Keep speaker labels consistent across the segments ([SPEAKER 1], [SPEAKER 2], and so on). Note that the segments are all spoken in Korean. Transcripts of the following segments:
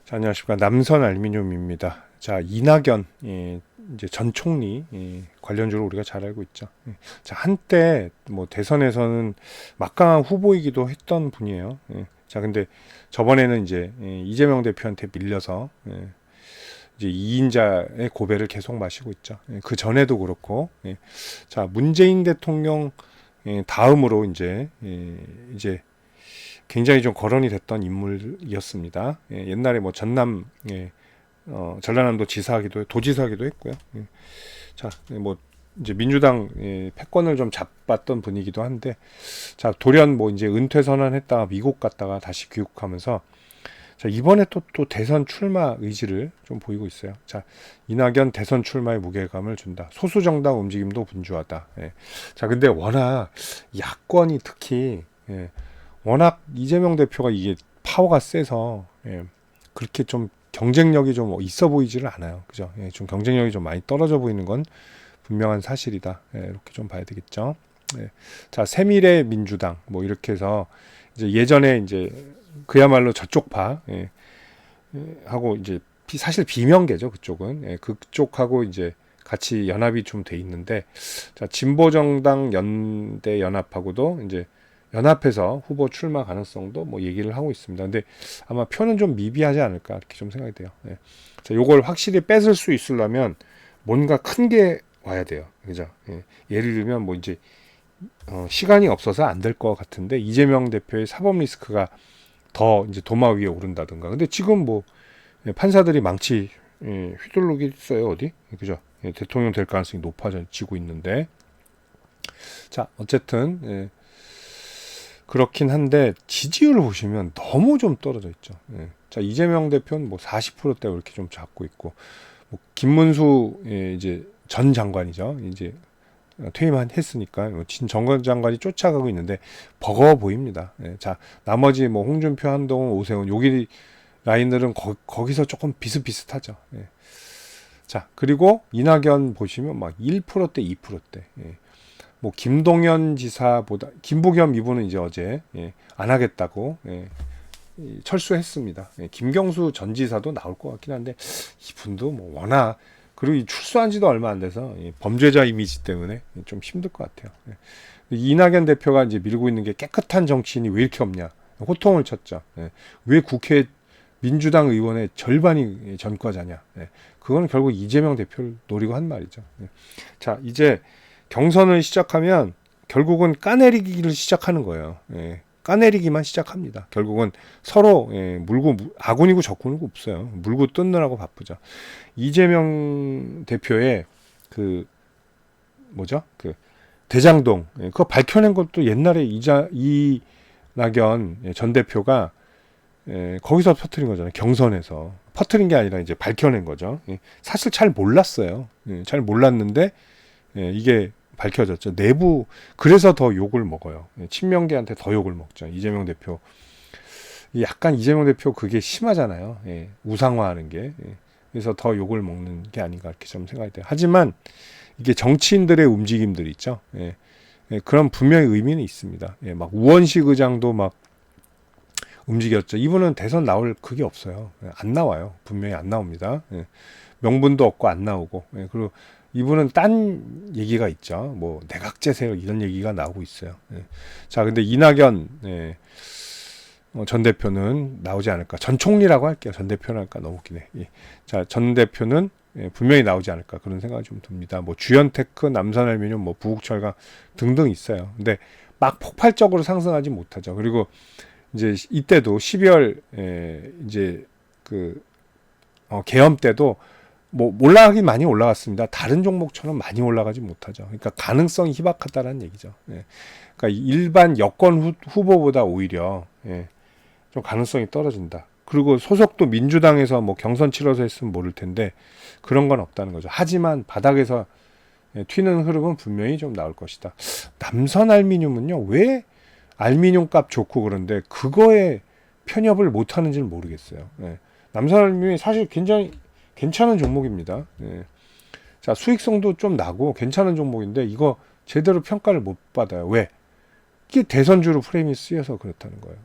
[SPEAKER 1] 자, 안녕하십니까. 남선 알루미늄입니다. 자, 이낙연, 이제 전 총리, 관련주로 우리가 잘 알고 있죠. 자, 한때 뭐 대선에서는 막강한 후보이기도 했던 분이에요. 자, 근데 저번에는 이제 이재명 대표한테 밀려서 이제 2인자의 고배를 계속 마시고 있죠. 그 전에도 그렇고, 자, 문재인 대통령 다음으로 이제 굉장히 좀 거론이 됐던 인물이었습니다. 옛날에 뭐 전라남도 지사하기도 도지사하기도 했고요. 자, 뭐 이제 민주당 패권을 좀 잡았던 분이기도 한데, 자, 돌연 뭐 이제 은퇴 선언했다가 미국 갔다가 다시 귀국하면서, 자, 이번에 또 대선 출마 의지를 좀 보이고 있어요. 자, 이낙연 대선 출마의 무게감을 준다. 소수 정당 움직임도 분주하다. 자, 근데 워낙 야권이 특히 워낙 이재명 대표가 이게 파워가 세서 그렇게 좀 경쟁력이 좀 있어 보이지를 않아요. 그죠? 좀 경쟁력이 좀 많이 떨어져 보이는 건 분명한 사실이다. 이렇게 좀 봐야 되겠죠. 자, 세밀의 민주당 뭐 이렇게 해서 이제 예전에 이제 그야말로 저쪽파 하고 이제 사실 비명계죠. 그쪽은 그쪽하고 이제 같이 연합이 좀 돼 있는데, 자, 진보정당 연대 연합하고도 이제 연합해서 후보 출마 가능성도 뭐 얘기를 하고 있습니다. 근데 아마 표는 좀 미비하지 않을까 이렇게 좀 생각이 돼요. 자, 요걸 확실히 뺏을 수 있으려면 뭔가 큰 게 와야 돼요. 그죠? 예를 들면 뭐 이제 시간이 없어서 안 될 것 같은데 이재명 대표의 사법 리스크가 더 이제 도마 위에 오른다든가. 근데 지금 뭐 판사들이 망치 휘둘르기 있어요 어디? 그죠? 대통령 될 가능성이 높아지고 있는데, 자, 어쨌든 그렇긴 한데 지지율을 보시면 너무 좀 떨어져 있죠. 자, 이재명 대표는 뭐 40%대 이렇게 좀 잡고 있고, 뭐 김문수 이제 전 장관이죠. 이제 퇴임한 했으니까 진 정관 장관이 쫓아가고 있는데 버거워 보입니다. 자, 나머지 뭐 홍준표, 한동훈, 오세훈 여기 라인들은 거기서 조금 비슷비슷하죠. 자, 그리고 이낙연 보시면 막 1%대, 2%대. 뭐 김동연 지사보다 김부겸 이분은 이제 어제 안 하겠다고 철수했습니다. 김경수 전 지사도 나올 것 같긴 한데 이분도 뭐 워낙, 그리고 이 출소한 지도 얼마 안 돼서 범죄자 이미지 때문에 좀 힘들 것 같아요. 이낙연 대표가 이제 밀고 있는 게 깨끗한 정치인이 왜 이렇게 없냐 호통을 쳤죠. 왜 국회 민주당 의원의 절반이 전과자냐. 그건 결국 이재명 대표를 노리고 한 말이죠. 자, 이제 경선을 시작하면 결국은 까내리기를 시작하는 거예요. 까내리기만 시작합니다. 결국은 서로 물고 아군이고 적군이고 없어요. 물고 뜯느라고 바쁘죠. 이재명 대표의 그 뭐죠? 그 대장동 그거 밝혀낸 것도 옛날에 이낙연 전 대표가 거기서 퍼뜨린 거잖아요. 경선에서 퍼뜨린 게 아니라 이제 밝혀낸 거죠. 사실 잘 몰랐어요. 잘 몰랐는데 이게 밝혀졌죠. 내부, 그래서 더 욕을 먹어요. 친명계한테 더 욕을 먹죠. 이재명 대표. 약간 이재명 대표 그게 심하잖아요. 우상화하는 게. 그래서 더 욕을 먹는 게 아닌가 이렇게 좀 생각이 돼요. 하지만 이게 정치인들의 움직임들이 있죠. 그런 분명히 의미는 있습니다. 막 우원식 의장도 막 움직였죠. 이분은 대선 나올 그게 없어요. 안 나와요. 분명히 안 나옵니다. 명분도 없고 안 나오고. 그리고 이분은 딴 얘기가 있죠. 뭐 내각제 세력 이런 얘기가 나오고 있어요. 자, 근데 이낙연 전 대표는 나오지 않을까. 전 총리라고 할게요. 전 대표랄까 너무 웃기네. 자, 전 대표는 분명히 나오지 않을까 그런 생각이 좀 듭니다. 뭐 주연테크, 남산알미늄, 뭐 부국철강 등등 있어요. 근데 막 폭발적으로 상승하지 못하죠. 그리고 이제 이때도 12월 이제 그 계엄 때도 뭐 올라가긴 많이 올라갔습니다. 다른 종목처럼 많이 올라가지 못하죠. 그러니까 가능성이 희박하다는 얘기죠. 그러니까 일반 여권 후보보다 오히려 좀 가능성이 떨어진다. 그리고 소속도 민주당에서 뭐 경선 치러서 했으면 모를 텐데 그런 건 없다는 거죠. 하지만 바닥에서 튀는 흐름은 분명히 좀 나올 것이다. 남선 알미늄은요, 왜 알미늄 값 좋고 그런데 그거에 편협을 못 하는지는 모르겠어요. 남선 알미늄이 사실 굉장히 괜찮은 종목입니다. 자, 수익성도 좀 나고 괜찮은 종목인데 이거 제대로 평가를 못 받아요. 왜? 이게 대선주로 프레임이 쓰여서 그렇다는 거예요.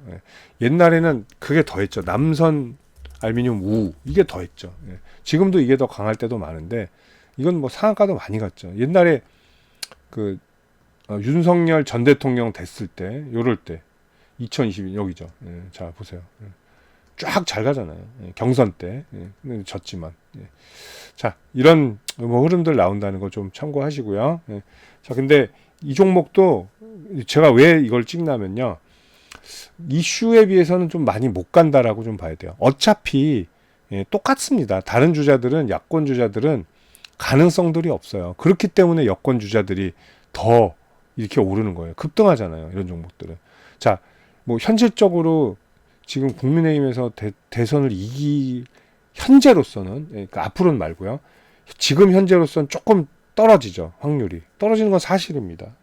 [SPEAKER 1] 옛날에는 그게 더했죠. 남선 알미늄 우 이게 더했죠. 예. 지금도 이게 더 강할 때도 많은데 이건 뭐 상한가도 많이 갔죠. 옛날에 그 윤석열 전 대통령 됐을 때 요럴 때 2022 여기죠. 예. 자 보세요. 예. 쫙 잘 가잖아요. 예. 경선 때 근데 졌지만 자 이런 뭐 흐름들 나온다는 거 좀 참고하시고요. 자 근데 이 종목도 제가 왜 이걸 찍냐면요. 이슈에 비해서는 좀 많이 못 간다라고 좀 봐야 돼요. 어차피 똑같습니다. 다른 주자들은 야권 주자들은 가능성들이 없어요. 그렇기 때문에 여권 주자들이 더 이렇게 오르는 거예요. 급등하잖아요. 이런 종목들은. 자, 뭐 현실적으로 지금 국민의힘에서 대선을 현재로서는 그러니까 앞으로는 말고요. 지금 현재로서는 조금 떨어지죠. 확률이. 떨어지는 건 사실입니다.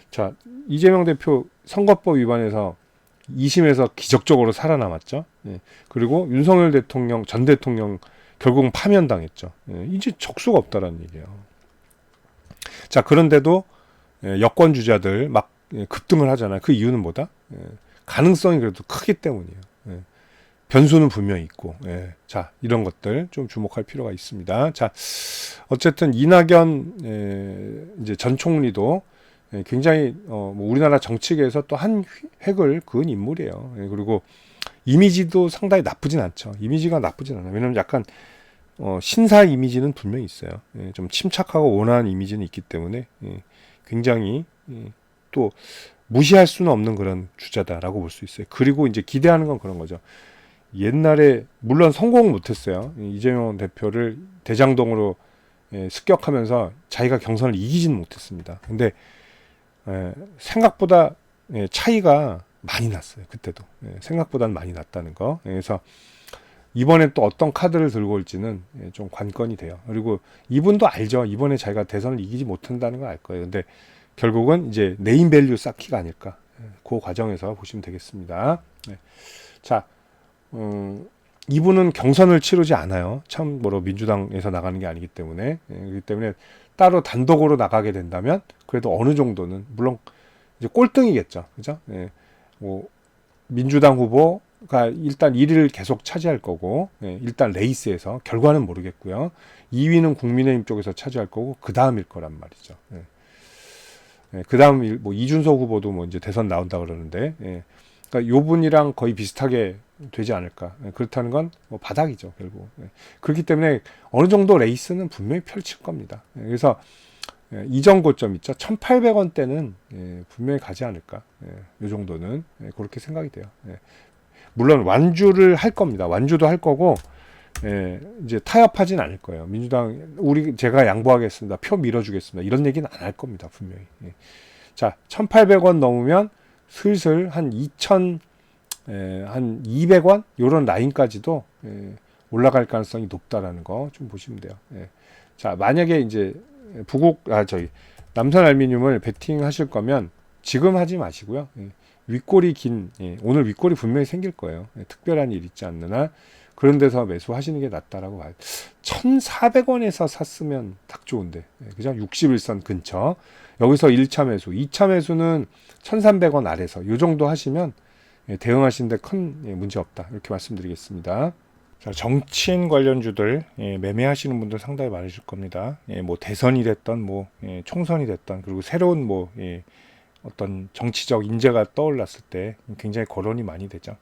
[SPEAKER 1] 자, 이재명 대표 선거법 위반해서 2심에서 기적적으로 살아남았죠. 그리고 윤석열 대통령, 전 대통령 결국은 파면당했죠. 이제 적수가 없다라는 얘기예요. 자, 그런데도 여권 주자들 막 급등을 하잖아요. 그 이유는 뭐다? 가능성이 그래도 크기 때문이에요. 변수는 분명히 있고. 자, 이런 것들 좀 주목할 필요가 있습니다. 자, 어쨌든 이낙연 이제 전 총리도 굉장히 뭐 우리나라 정치계에서 또 한 획을 그은 인물이에요. 그리고 이미지도 상당히 나쁘진 않죠. 이미지가 나쁘진 않아요. 왜냐면 약간 신사 이미지는 분명히 있어요. 좀 침착하고 온화한 이미지는 있기 때문에 굉장히 또 무시할 수는 없는 그런 주자다라고 볼 수 있어요. 그리고 이제 기대하는 건 그런 거죠. 옛날에 물론 성공은 못했어요. 이재명 대표를 대장동으로 습격하면서 자기가 경선을 이기지는 못했습니다. 근데 생각보다 차이가 많이 났어요. 그때도 생각보다는 많이 났다는 거. 그래서 이번에 또 어떤 카드를 들고 올지는 좀 관건이 돼요. 그리고 이분도 알죠. 이번에 자기가 대선을 이기지 못한다는 걸 알 거예요. 근데 결국은 이제 네임밸류 쌓기가 아닐까. 그 과정에서 보시면 되겠습니다. 자, 이분은 경선을 치르지 않아요. 참고로 민주당에서 나가는 게 아니기 때문에. 그렇기 때문에 따로 단독으로 나가게 된다면 그래도 어느 정도는 물론 이제 꼴등이겠죠. 그죠? 뭐 민주당 후보가 일단 1위를 계속 차지할 거고 일단 레이스에서 결과는 모르겠고요. 2위는 국민의힘 쪽에서 차지할 거고 그 다음일 거란 말이죠. 그 다음 뭐 이준석 후보도 뭐 이제 대선 나온다 그러는데 그러니까 요 분이랑 거의 비슷하게 되지 않을까. 그렇다는 건 뭐 바닥이죠, 결국. 그렇기 때문에 어느 정도 레이스는 분명히 펼칠 겁니다. 그래서 이전 고점 있죠. 1,800원대는 분명히 가지 않을까. 요 정도는 그렇게 생각이 돼요. 물론 완주를 할 겁니다. 완주도 할 거고 이제 타협하진 않을 거예요. 민주당 제가 양보하겠습니다. 표 밀어주겠습니다. 이런 얘기는 안 할 겁니다. 분명히. 자, 1,800원 넘으면 슬슬 한 200원 요런 라인까지도 올라갈 가능성이 높다라는 거 좀 보시면 돼요. 자, 만약에 이제 남산 알미늄을 베팅 하실 거면 지금 하지 마시고요. 윗골이 긴 오늘 윗골이 분명히 생길 거예요. 특별한 일 있지 않는 한 그런 데서 매수하시는 게 낫다라고 봐요. 1,400원에서 샀으면 딱 좋은데 그죠? 61선 근처 여기서 1차 매수, 2차 매수는 1,300원 아래서 요 정도 하시면 대응하시는데 큰 문제 없다 이렇게 말씀드리겠습니다. 자, 정치인 관련주들 매매하시는 분들 상당히 많으실 겁니다. 뭐 대선이 됐던 뭐 총선이 됐던 그리고 새로운 뭐 어떤 정치적 인재가 떠올랐을 때 굉장히 거론이 많이 되죠.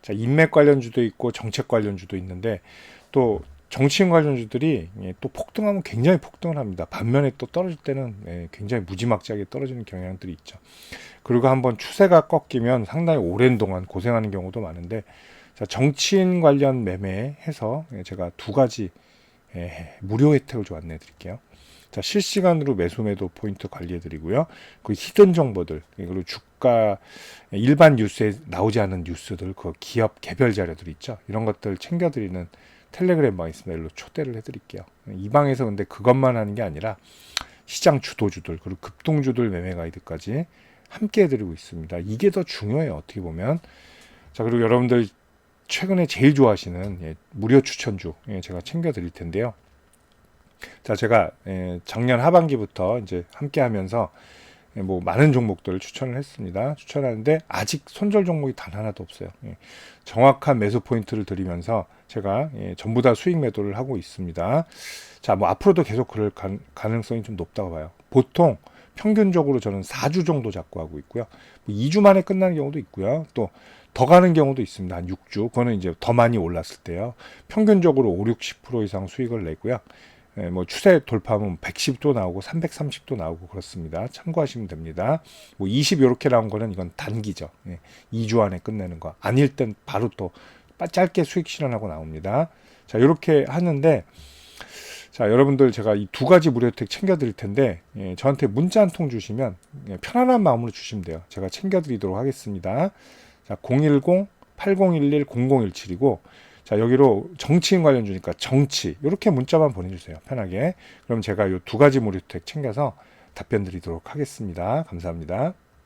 [SPEAKER 1] 자, 인맥 관련주도 있고 정책 관련주도 있는데 또 정치인 관련주들이 또 폭등하면 굉장히 폭등을 합니다. 반면에 또 떨어질 때는 굉장히 무지막지하게 떨어지는 경향들이 있죠. 그리고 한번 추세가 꺾이면 상당히 오랜 동안 고생하는 경우도 많은데 자, 정치인 관련 매매해서 제가 두 가지 무료 혜택을 좀 안내해 드릴게요. 자, 실시간으로 매수 매도 포인트 관리해 드리고요. 그 히든 정보들 그리고 주가 일반 뉴스에 나오지 않은 뉴스들 그 기업 개별 자료들 있죠. 이런 것들 챙겨 드리는 텔레그램 방 있습니다. 일로 초대를 해 드릴게요. 이 방에서 근데 그것만 하는 게 아니라 시장 주도주들 그리고 급등주들 매매 가이드까지 함께 해드리고 있습니다. 이게 더 중요해요. 어떻게 보면. 자, 그리고 여러분들 최근에 제일 좋아하시는 무료 추천주 제가 챙겨 드릴 텐데요. 자, 제가 작년 하반기부터 이제 함께 하면서 뭐 많은 종목들을 추천을 했습니다. 추천하는데 아직 손절 종목이 단 하나도 없어요. 정확한 매수 포인트를 드리면서 제가 전부 다 수익 매도를 하고 있습니다. 자, 뭐 앞으로도 계속 그럴 가능성이 좀 높다고 봐요. 보통 평균적으로 저는 4주 정도 잡고 하고 있고요. 뭐 2주 만에 끝나는 경우도 있고요. 또 더 가는 경우도 있습니다. 한 6주. 그거는 이제 더 많이 올랐을 때요. 평균적으로 5, 60% 이상 수익을 내고요. 뭐 추세 돌파하면 110도 나오고 330도 나오고 그렇습니다. 참고하시면 됩니다. 뭐 20 이렇게 나온 거는 이건 단기죠. 2주 안에 끝내는 거. 아닐 땐 바로 또 짧게 수익 실현하고 나옵니다. 자, 이렇게 하는데 자, 여러분들 제가 이 두 가지 무료 혜택 챙겨 드릴 텐데 저한테 문자 한 통 주시면 편안한 마음으로 주시면 돼요. 제가 챙겨 드리도록 하겠습니다. 자, 010-8011-0017이고 자, 여기로 정치인 관련 주니까 정치 이렇게 문자만 보내주세요. 편하게. 그럼 제가 이 두 가지 무료 혜택 챙겨서 답변 드리도록 하겠습니다. 감사합니다.